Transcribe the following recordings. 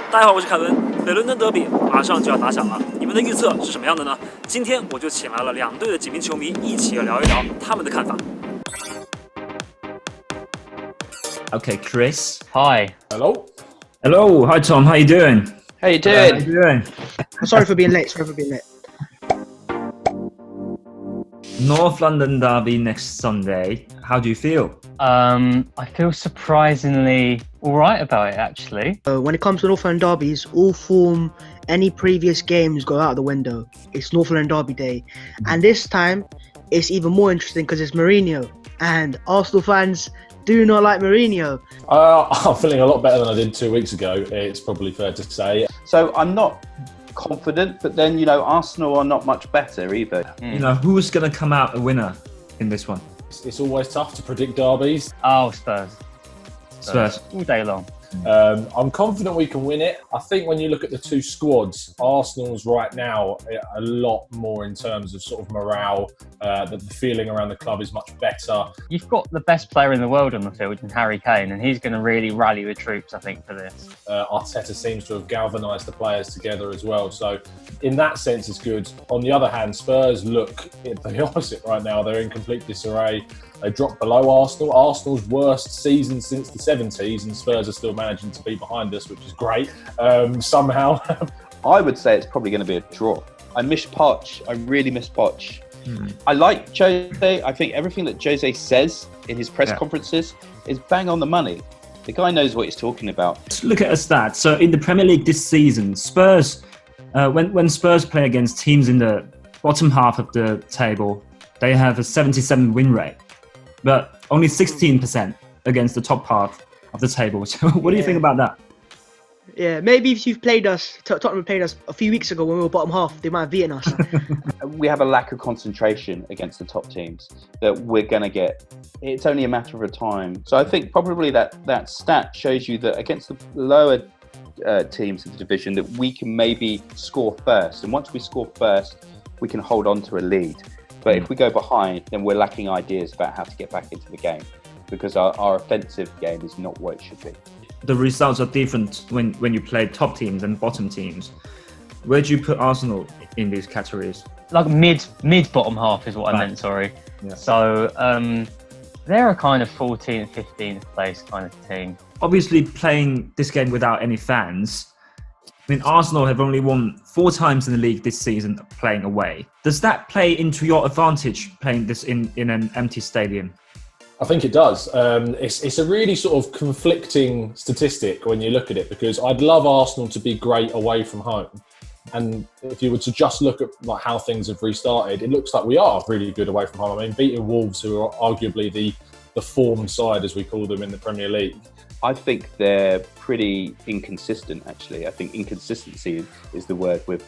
大家好，我是凯伦。北伦敦德比马上就要打响了，你们的预测是什么样的呢？今天我就请来了两队的几名球迷，一起聊一聊他们的看法。Okay, Chris. Hi. Hello. Hello. Hi, Tom. How you doing? How you doing? How you doing? Sorry for being late. North London derby next Sunday. How do you feel? I feel surprisingly alright about it, actually. When it comes to Northland derbies, all form, any previous games go out the window. It's Northland derby day. And this time, it's even more interesting because it's Mourinho. And Arsenal fans do not like Mourinho. I'm feeling a lot better than I did 2 weeks ago, it's probably fair to say. So I'm not confident, but then, Arsenal are not much better either. You know, who's going to come out a winner in this one? It's always tough to predict derbies. Oh, Spurs. Spurs. All day long. I'm confident we can win it. I think when you look at the two squads, Arsenal's right now a lot more in terms of sort of morale. The feeling around the club is much better. You've got the best player in the world on the field in Harry Kane, and he's going to really rally the troops, I think, for this. Arteta seems to have galvanised the players together as well. So in that sense, it's good. On the other hand, Spurs look the opposite right now. They're in complete disarray. They dropped below Arsenal. Arsenal's worst season since the 70s, and Spurs are still managing to be behind us, which is great. Somehow. I would say it's probably going to be a draw. I miss Poch. I really miss Poch. I like Jose. I think everything that Jose says in his press conferences is bang on the money. The guy knows what he's talking about. Let's look at a stat. So in the Premier League this season, Spurs, when Spurs play against teams in the bottom half of the table, they have a 77 win rate, but only 16% against the top half of the table. So what do you think about that? Yeah, maybe if you've played us, Tottenham played us a few weeks ago when we were bottom half, they might have beaten us. We have a lack of concentration against the top teams that we're going to get. It's only a matter of time. So I think probably that stat shows you that against the lower teams of the division that we can maybe score first. And once we score first, we can hold on to a lead. But if we go behind, then we're lacking ideas about how to get back into the game because our offensive game is not what it should be. The results are different when you play top teams and bottom teams. Where do you put Arsenal in these categories? Like mid bottom half is what I meant, sorry. Yeah. So they're a kind of 14th, 15th place kind of team. Obviously, playing this game without any fans, I mean, Arsenal have only won 4 times in the league this season playing away. Does that play into your advantage, playing this in an empty stadium? I think it does. It's a really sort of conflicting statistic when you look at it because I'd love Arsenal to be great away from home. And if you were to just look at like how things have restarted, it looks like we are really good away from home. I mean, beating Wolves, who are arguably the form side, as we call them in the Premier League. I think they're pretty inconsistent, actually. I think inconsistency is the word with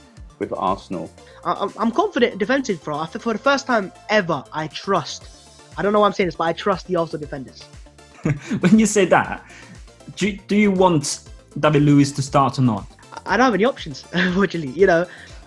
Arsenal. I'm confident defensive, bro. For the first time ever, I don't know why I'm saying this, but I trust the Arsenal defenders. When you say that, do you want David Luiz to start or not? I don't have any options, unfortunately,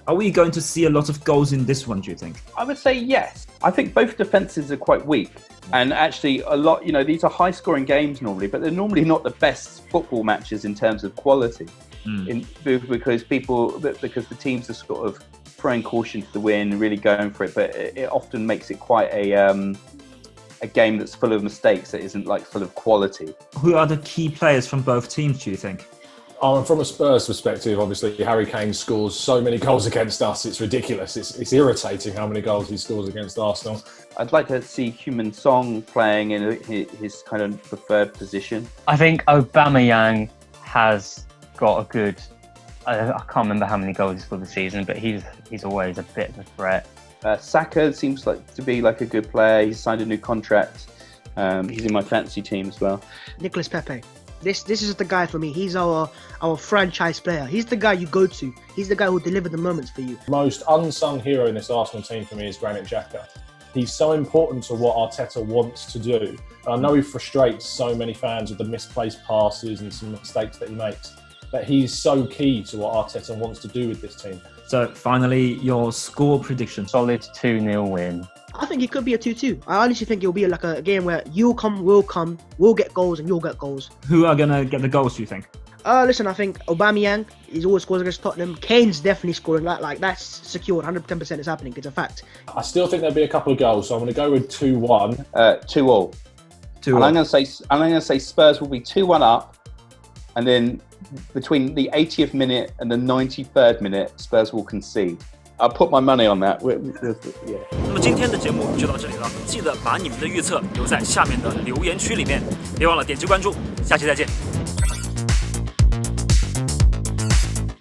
Are we going to see a lot of goals in this one, do you think? I would say yes. I think both defences are quite weak. And actually, a lot, these are high-scoring games normally, but they're normally not the best football matches in terms of quality. Because the teams are sort of throwing caution to the wind, really going for it, but it often makes it quite a game that's full of mistakes that isn't like full of quality. Who are the key players from both teams, do you think? And from a Spurs perspective, obviously, Harry Kane scores so many goals against us. It's ridiculous. It's irritating how many goals he scores against Arsenal. I'd like to see Heung-min Son playing in his kind of preferred position. I think Aubameyang has got a good... I can't remember how many goals he's scored this season, but he's always a bit of a threat. Saka seems to be like a good player. He's signed a new contract. He's in my fantasy team as well. Nicolas Pepe. This is the guy for me. He's our franchise player. He's the guy you go to. He's the guy who delivered the moments for you. Most unsung hero in this Arsenal team for me is Granit Xhaka. He's so important to what Arteta wants to do. I know he frustrates so many fans with the misplaced passes and some mistakes that he makes, but he's so key to what Arteta wants to do with this team. So finally, your score prediction. Solid 2-0 win. I think it could be a 2-2. I honestly think it'll be like a game where we'll get goals and you'll get goals. Who are going to get the goals, do you think? Listen, I think Aubameyang is always scores against Tottenham. Kane's definitely scoring that. Like that's secured. 110% is happening. It's a fact. I still think there'll be a couple of goals, so I'm going to go with 2-1. 2-2. And I'm going to say Spurs will be 2-1 up, and then between the 80th minute and the 93rd minute, Spurs will concede. I'll put my money on that. Yeah. 那么今天的节目就到这里了，记得把你们的预测留在下面的留言区里面，别忘了点击关注，下期再见。